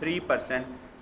3%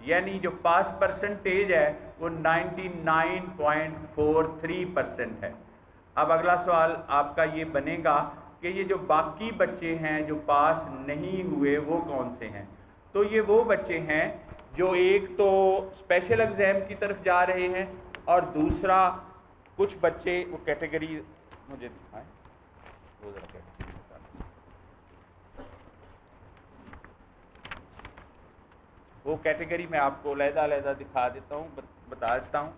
یعنی جو پاس پرسنٹیج ہے وہ 99.43% ہے۔ اب اگلا سوال آپ کا یہ بنے گا کہ یہ جو باقی بچے ہیں جو پاس نہیں ہوئے وہ کون سے ہیں؟ تو یہ وہ بچے ہیں جو ایک تو اسپیشل ایگزام کی طرف جا رہے ہیں، اور دوسرا کچھ بچے وہ کیٹیگری مجھے دکھائیں، وہ کیٹیگری میں آپ کو علیحدہ دکھا دیتا ہوں، بتا دیتا ہوں۔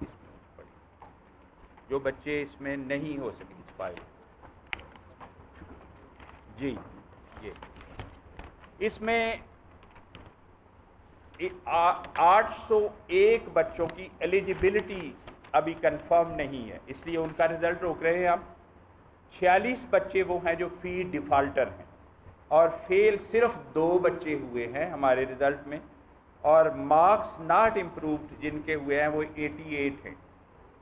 جو بچے اس میں نہیں ہو سکے اس فائل، جی یہ اس میں 801 بچوں کی ایلیجیبلٹی ابھی کنفرم نہیں ہے، اس لیے ان کا رزلٹ روک رہے ہیں ہم۔ 46 بچے وہ ہیں جو فی ڈیفالٹر ہیں، اور فیل صرف 2 بچے ہوئے ہیں ہمارے رزلٹ میں، اور مارکس ناٹ امپرووڈ جن کے ہوئے ہیں وہ 88 ہیں۔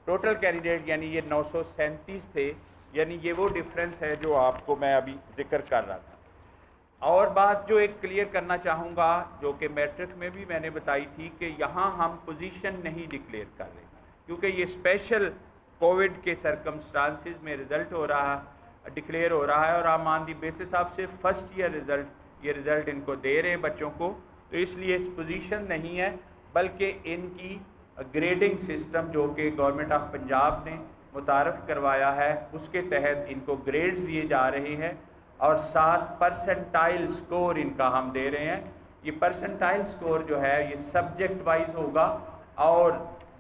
ٹوٹل کینڈیڈیٹ یعنی یہ 937 تھے، یعنی یہ وہ ڈیفرنس ہے جو آپ کو میں ابھی ذکر کر رہا تھا۔ اور بات جو ایک کلیئر کرنا چاہوں گا، جو کہ میٹرک میں بھی میں نے بتائی تھی، کہ یہاں ہم پوزیشن نہیں ڈکلیئر کر رہے، کیونکہ یہ اسپیشل کووڈ کے سرکمسٹانسز میں رزلٹ ڈکلیئر ہو رہا ہے، اور ہم آن دی بیسس آف سے فرسٹ ایئر رزلٹ یہ رزلٹ ان کو دے رہے ہیں بچوں کو، تو اس لیے اس پوزیشن نہیں ہے، بلکہ ان کی گریڈنگ سسٹم جو کہ گورنمنٹ آف پنجاب نے متعارف کروایا ہے، اس کے تحت ان کو گریڈز دیے جا رہے ہیں، اور 7 پرسنٹائل سکور ان کا ہم دے رہے ہیں۔ یہ پرسنٹائل سکور جو ہے یہ سبجیکٹ وائز ہوگا، اور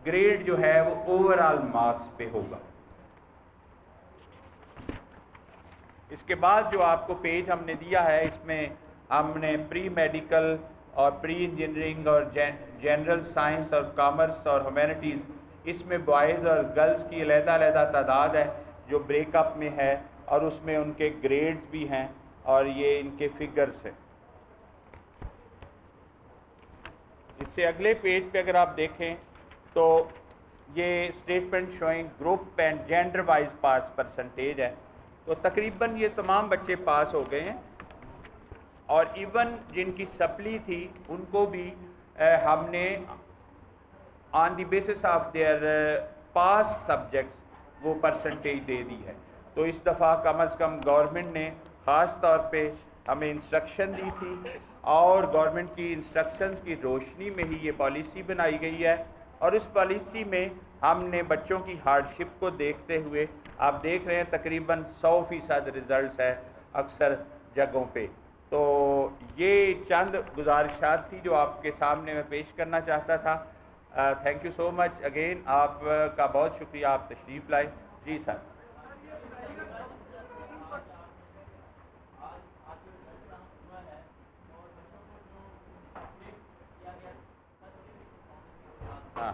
گریڈ جو ہے وہ اوورآل مارکس پہ ہوگا۔ اس کے بعد جو آپ کو پیج ہم نے دیا ہے، اس میں ہم نے پری میڈیکل اور پری انجینئرنگ اور جنرل سائنس اور کامرس اور ہیومینٹیز، اس میں بوائز اور گرلز کی علیحدہ تعداد ہے جو بریک اپ میں ہے، اور اس میں ان کے گریڈز بھی ہیں، اور یہ ان کے فگرز ہیں۔ اس سے اگلے پیج پہ اگر آپ دیکھیں تو یہ statement شوئنگ group and gender wise pass percentage ہے، تو تقریباً یہ تمام بچے پاس ہو گئے ہیں، اور ایون جن کی سپلی تھی ان کو بھی ہم نے on the basis of their pass subjects وہ پرسنٹیج دے دی ہے۔ تو اس دفعہ کم از کم گورنمنٹ نے خاص طور پہ ہمیں انسٹرکشن دی تھی، اور گورنمنٹ کی انسٹرکشنز کی روشنی میں ہی یہ پالیسی بنائی گئی ہے، اور اس پالیسی میں ہم نے بچوں کی ہارڈشپ کو دیکھتے ہوئے آپ دیکھ رہے ہیں تقریباً 100% رزلٹس ہے اکثر جگہوں پہ۔ تو یہ چند گزارشات تھی جو آپ کے سامنے میں پیش کرنا چاہتا تھا۔ Thank you so much again, آپ کا بہت شکریہ، آپ تشریف لائے۔ جی سر۔ ہاں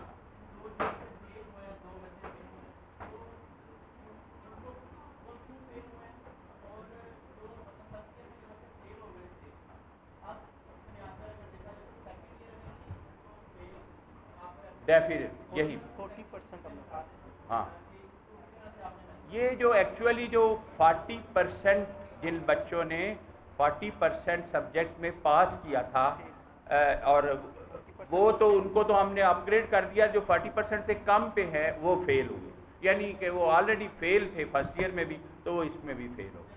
ڈیفینیٹ یہی 40% ہاں، یہ جو ایکچولی جو 40% جن بچوں نے 40% سبجیکٹ میں پاس کیا تھا، اور وہ تو ان کو تو ہم نے اپ گریڈ کر دیا، جو 40% سے کم پہ ہے وہ فیل ہوئے، یعنی کہ وہ آلریڈی فیل تھے فرسٹ ایئر میں بھی، تو وہ اس میں بھی فیل ہو گئے۔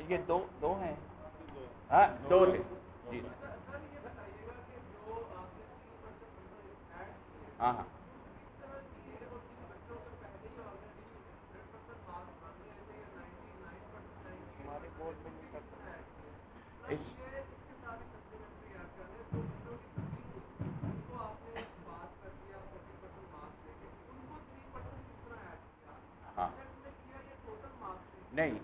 یہ دو ہیں، ہاں 2 تھے جی ہاں ہاں۔ ہمارے بورڈ میں نہیں کر سکتے۔ اس ہاں نہیں،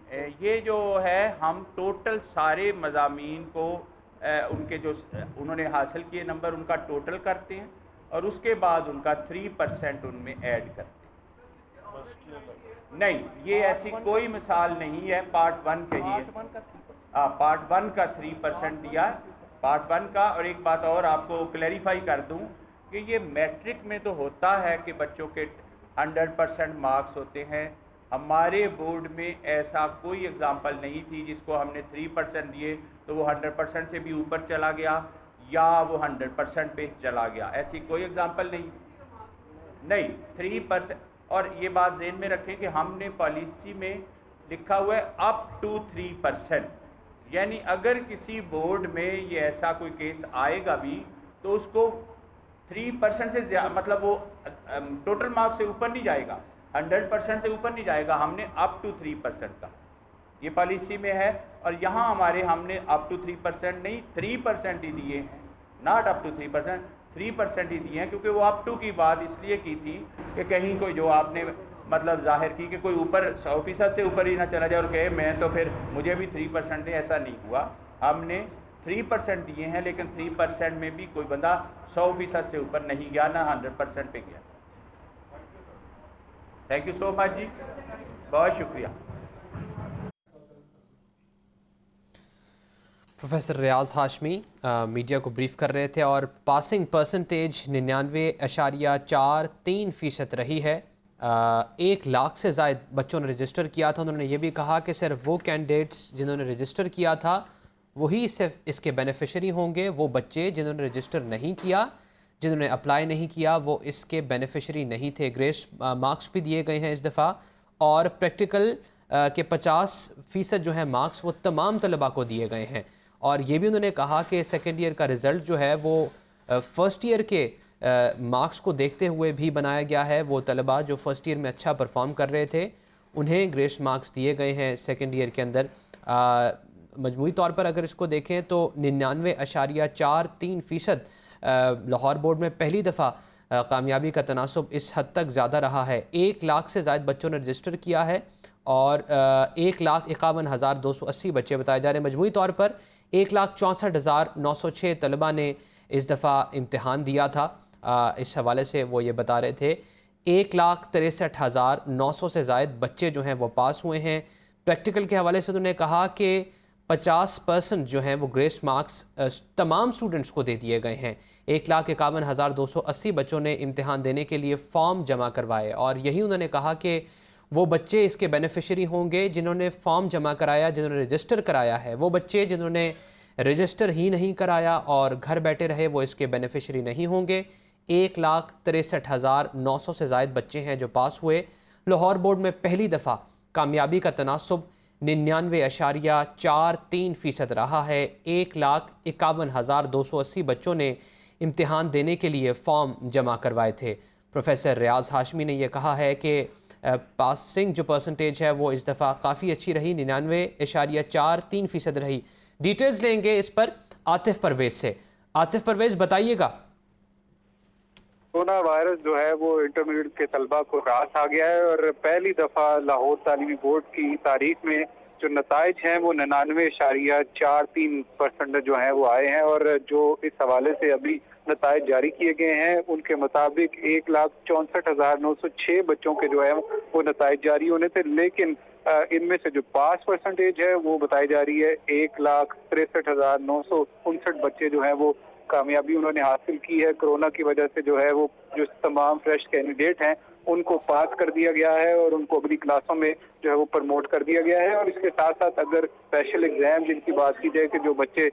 یہ جو ہے ہم ٹوٹل سارے مضامین کو ان کے جو انہوں نے حاصل کیے نمبر ان کا ٹوٹل کرتے ہیں، اور اس کے بعد ان کا 3% ان میں ایڈ کرتے ہیں۔ نہیں، یہ ایسی کوئی مثال نہیں ہے، پارٹ 1 کے ہی ہے، پارٹ 1 کا 3% دیا ہے، پارٹ 1 کا۔ اور ایک بات اور آپ کو کلیریفائی کر دوں کہ یہ میٹرک میں تو ہوتا ہے کہ بچوں کے 100% مارکس ہوتے ہیں، ہمارے بورڈ میں ایسا کوئی اگزامپل نہیں تھی جس کو ہم نے 3% دیے تو وہ 100% سے بھی اوپر چلا گیا، یا وہ 100% پہ چلا گیا، ایسی کوئی اگزامپل نہیں 3%. اور یہ بات ذہن میں رکھیں کہ ہم نے پالیسی میں لکھا ہوا ہے اپ ٹو 3%، یعنی اگر کسی بورڈ میں یہ ایسا کوئی کیس آئے گا بھی تو اس کو 3% سے زیادہ، مطلب وہ ٹوٹل مارکس سے اوپر نہیں جائے گا، 100% سے اوپر نہیں جائے گا، ہم نے اپ ٹو 3% کا یہ پالیسی میں ہے. اور یہاں ہم نے اپ ٹو 3% نہیں 3% ہی دیے ہیں، ناٹ اپ ٹو 3%، 3% ہی دیے ہیں، کیونکہ وہ اپ ٹو کی بات اس لیے کی تھی کہ کہیں کوئی جو آپ نے مطلب ظاہر کی کہ کوئی اوپر 100% سے اوپر ہی نہ چلا جائے اور کہے میں تو پھر مجھے بھی 3% دیں، ایسا نہیں ہوا. ہم نے 3% دیے ہیں، لیکن 3% میں بھی کوئی بندہ 100% سے اوپر نہیں گیا، نہ 100% پہ گیا. تھینک یو سو مچ جی، بہت شکریہ. پروفیسر ریاض ہاشمی میڈیا کو بریف کر رہے تھے، اور پاسنگ پرسنٹیج 99.43% رہی ہے. 1 لاکھ سے زائد بچوں نے رجسٹر کیا تھا. انہوں نے یہ بھی کہا کہ صرف وہ کینڈیڈیٹس جنہوں نے رجسٹر کیا تھا وہی صرف اس کے بینیفیشری ہوں گے. وہ بچے جنہوں نے رجسٹر نہیں کیا، جنہوں نے اپلائی نہیں کیا، وہ اس کے بینیفیشری نہیں تھے. گریس مارکس بھی دیے گئے ہیں اس دفعہ، اور پریکٹیکل کے 50% جو ہیں مارکس وہ تمام طلباء کو دیے گئے ہیں. اور یہ بھی انہوں نے کہا کہ سیکنڈ ایئر کا رزلٹ جو ہے وہ فرسٹ ایئر کے مارکس کو دیکھتے ہوئے بھی بنایا گیا ہے. وہ طلباء جو فرسٹ ایئر میں اچھا پرفارم کر رہے تھے انہیں گریس مارکس دیے گئے ہیں سیکنڈ ایئر کے اندر. مجموعی طور پر اگر اس کو دیکھیں تو 99.43% لاہور بورڈ میں پہلی دفعہ کامیابی کا تناسب اس حد تک زیادہ رہا ہے. 1 لاکھ سے زائد بچوں نے رجسٹر کیا ہے، اور 1,51,280 بچے بتائے جا رہے ہیں. مجموعی طور پر 1,64,906 طلباء نے اس دفعہ امتحان دیا تھا. اس حوالے سے وہ یہ بتا رہے تھے 1,63,900 سے زائد بچے جو ہیں وہ پاس ہوئے ہیں. پریکٹیکل کے حوالے سے انہوں نے کہا کہ 50% جو ہیں وہ گریس مارکس تمام سٹوڈنٹس کو دے دیے گئے ہیں. 1,51,280 بچوں نے امتحان دینے کے لیے فارم جمع کروائے، اور یہی انہوں نے کہا کہ وہ بچے اس کے بینیفیشری ہوں گے جنہوں نے فارم جمع کرایا، جنہوں نے رجسٹر کرایا ہے. وہ بچے جنہوں نے رجسٹر ہی نہیں کرایا اور گھر بیٹھے رہے وہ اس کے بینیفیشری نہیں ہوں گے. 1,63,900 سے زائد بچے ہیں جو پاس ہوئے. لاہور بورڈ میں پہلی دفعہ کامیابی کا تناسب 99.43% رہا ہے. 1,51,280 بچوں نے امتحان دینے کے لیے فارم جمع کروائے تھے. پروفیسر ریاض ہاشمی نے یہ کہا ہے کہ پاسنگ جو پرسنٹیج ہے وہ اس دفعہ کافی اچھی رہی، 99.43% رہی. ڈیٹیلز لیں گے اس پر عاطف پرویز سے. عاطف پرویز بتائیے گا. کورونا وائرس جو ہے وہ انٹرمیڈیٹ کے طلبہ کو راس آ گیا ہے، اور پہلی دفعہ لاہور تعلیمی بورڈ کی تاریخ میں جو نتائج ہیں وہ 99.43% جو ہیں وہ آئے ہیں. اور جو اس حوالے سے ابھی نتائج جاری کیے گئے ہیں ان کے مطابق 1,64,906 بچوں کے جو ہے وہ نتائج جاری ہونے تھے، لیکن ان میں سے جو پاس پرسنٹیج ہے وہ بتائی جا رہی ہے 1,63,959 بچے جو ہیں وہ کامیابی انہوں نے حاصل کی ہے. کرونا کی وجہ سے جو ہے وہ جو تمام فریش کینڈیڈیٹ ہیں ان کو پاس کر دیا گیا ہے اور ان کو اگلی کلاسوں میں جو ہے وہ پروموٹ کر دیا گیا ہے. اور اس کے ساتھ ساتھ اگر اسپیشل ایگزام جن کی بات کی جائے کہ جو بچے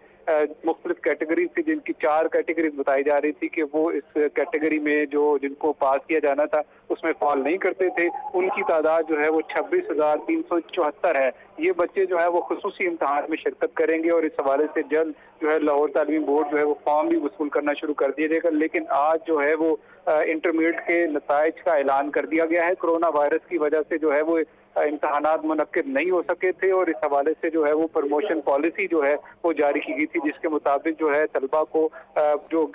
مختلف کیٹیگریز تھی، جن کی 4 کیٹیگریز بتائی جا رہی تھی کہ وہ اس کیٹیگری میں جن کو پاس کیا جانا تھا اس میں فال نہیں کرتے تھے، ان کی تعداد جو ہے وہ 26,374 ہے. یہ بچے جو ہے وہ خصوصی امتحان میں شرکت کریں گے، اور اس حوالے سے جلد جو ہے لاہور تعلیمی بورڈ جو ہے وہ فارم بھی وصول کرنا شروع کر دیا جائے گا. لیکن آج جو ہے وہ انٹرمیڈیٹ کے نتائج کا اعلان کر دیا گیا ہے. کرونا وائرس کی وجہ سے جو ہے وہ امتحانات منعقد نہیں ہو سکے تھے، اور اس حوالے سے جو ہے وہ پروموشن پالیسی جو ہے وہ جاری کی گئی تھی، جس کے مطابق جو ہے طلبہ کو جو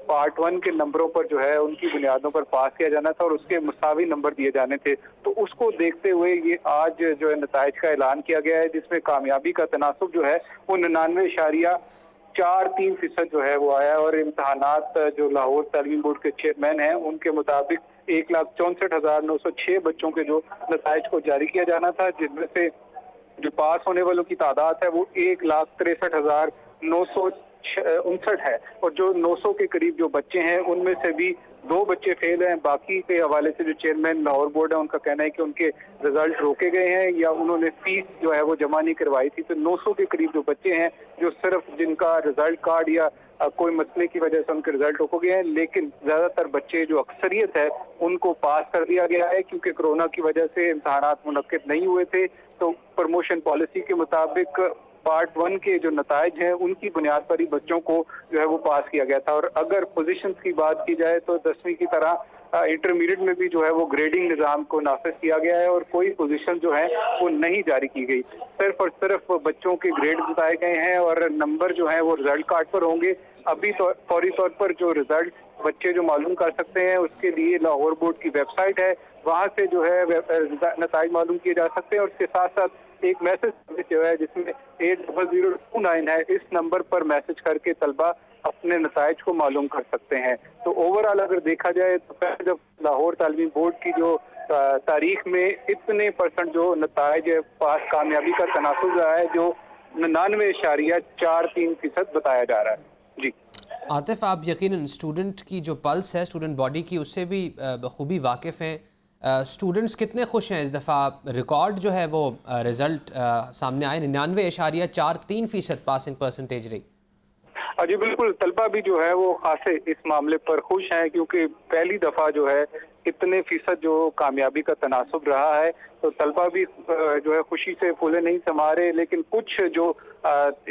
پارٹ 1 کے نمبروں پر جو ہے ان کی بنیادوں پر پاس کیا جانا تھا اور اس کے مساوی نمبر دیے جانے تھے. تو اس کو دیکھتے ہوئے یہ آج جو ہے نتائج کا اعلان کیا گیا ہے، جس میں کامیابی کا تناسب جو ہے وہ 99.43% جو ہے وہ آیا. اور امتحانات جو لاہور تعلیمی بورڈ کے چیئرمین ہیں ان کے مطابق 1,64,906 بچوں کے جو نتائج کو جاری کیا جانا تھا، جن میں سے جو پاس ہونے والوں کی تعداد ہے وہ 1,63,959 ہے، اور جو 900 کے قریب جو بچے ہیں ان میں سے بھی 2 بچے فیل ہیں. باقی کے حوالے سے جو چیئرمین لاہور بورڈ ہے ان کا کہنا ہے کہ ان کے رزلٹ روکے گئے ہیں یا انہوں نے فیس جو ہے وہ جمع نہیں کروائی تھی. تو 900 کے قریب جو بچے ہیں جو صرف جن کا رزلٹ کارڈ یا کوئی مسئلے کی وجہ سے ان کے رزلٹ رک گئے ہیں، لیکن زیادہ تر بچے جو اکثریت ہے ان کو پاس کر دیا گیا ہے، کیونکہ کورونا کی وجہ سے امتحانات منعقد نہیں ہوئے تھے۔ تو پروموشن پالیسی کے مطابق پارٹ 1 کے جو نتائج ہیں ان کی بنیاد پر ہی بچوں کو جو ہے وہ پاس کیا گیا تھا۔ اور اگر پوزیشنز کی بات کی جائے تو 10ویں کی طرح انٹرمیڈیٹ میں بھی جو ہے وہ گریڈنگ نظام کو نافذ کیا گیا ہے اور کوئی پوزیشن جو ہے وہ نہیں جاری کی گئی، صرف اور صرف بچوں کے گریڈ بتائے گئے ہیں اور نمبر جو ہیں وہ رزلٹ کارڈ پر ہوں گے۔ ابھی تو فوری طور پر جو رزلٹ بچے جو معلوم کر سکتے ہیں اس کے لیے لاہور بورڈ کی ویب سائٹ ہے، وہاں سے جو ہے نتائج معلوم کیے جا سکتے ہیں۔ اور اس کے ساتھ ساتھ ایک میسج جو ہے جس میں 80029 ہے، اس نمبر پر میسج کر کے طلبہ اپنے نتائج کو معلوم کر سکتے ہیں۔ تو اوور آل اگر دیکھا جائے تو پہلے جب لاہور تعلیمی بورڈ کی جو تاریخ میں اتنے % جو نتائج پاس کامیابی کا تناسب رہا ہے جو 99.43% بتایا جا رہا ہے۔ جی عاطف، آپ یقیناً اسٹوڈنٹ کی جو پلس ہے اسٹوڈنٹ باڈی کی اس سے بھی بخوبی واقف ہیں، اسٹوڈنٹس کتنے خوش ہیں اس دفعہ؟ ریکارڈ جو ہے وہ رزلٹ سامنے آئے، 99.43% پاسنگ پرسنٹیج رہی۔ جی بالکل، طلبہ بھی جو ہے وہ خاصے اس معاملے پر خوش ہیں، کیونکہ پہلی دفعہ جو ہے اتنے فیصد جو کامیابی کا تناسب رہا ہے، تو طلبہ بھی جو ہے خوشی سے پھولے نہیں سما رہے۔ لیکن کچھ جو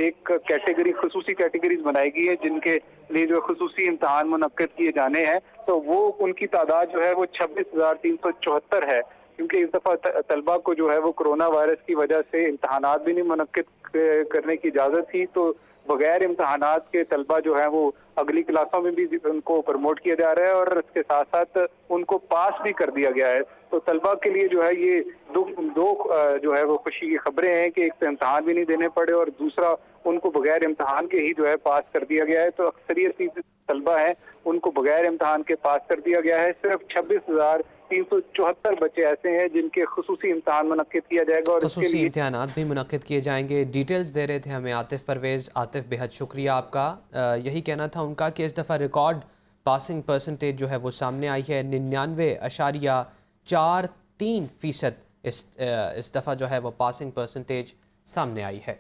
ایک کیٹیگری خصوصی کیٹیگریز بنائی گئی ہے جن کے لیے جو خصوصی امتحان منعقد کیے جانے ہیں، تو وہ ان کی تعداد جو ہے وہ 26,374 ہے، کیونکہ اس دفعہ طلبہ کو جو ہے وہ کرونا وائرس کی وجہ سے امتحانات بھی نہیں منعقد کرنے کی اجازت تھی، تو بغیر امتحانات کے طلبہ جو ہیں وہ اگلی کلاسوں میں بھی ان کو پروموٹ کیا جا رہا ہے اور اس کے ساتھ ساتھ ان کو پاس بھی کر دیا گیا ہے۔ تو طلبہ کے لیے جو ہے یہ دو جو ہے وہ خوشی کی خبریں ہیں کہ ایک تو امتحان بھی نہیں دینے پڑے اور دوسرا ان کو بغیر امتحان کے ہی جو ہے پاس کر دیا گیا ہے۔ تو اکثریت طلبہ ہیں ان کو بغیر امتحان کے پاس کر دیا گیا ہے۔ صرف 26,374 بچے ایسے ہیں جن کے خصوصی امتحان منعقد کیا جائے گا اور خصوصی امتحانات بھی منعقد کیے جائیں گے۔ ڈیٹیلز دے رہے تھے ہمیں عاطف پرویز۔ عاطف، بے حد شکریہ آپ کا۔ یہی کہنا تھا ان کا کہ اس دفعہ ریکارڈ پاسنگ پرسنٹیج جو ہے وہ سامنے آئی ہے، 99.43% اس دفعہ جو ہے وہ پاسنگ پرسنٹیج سامنے آئی ہے۔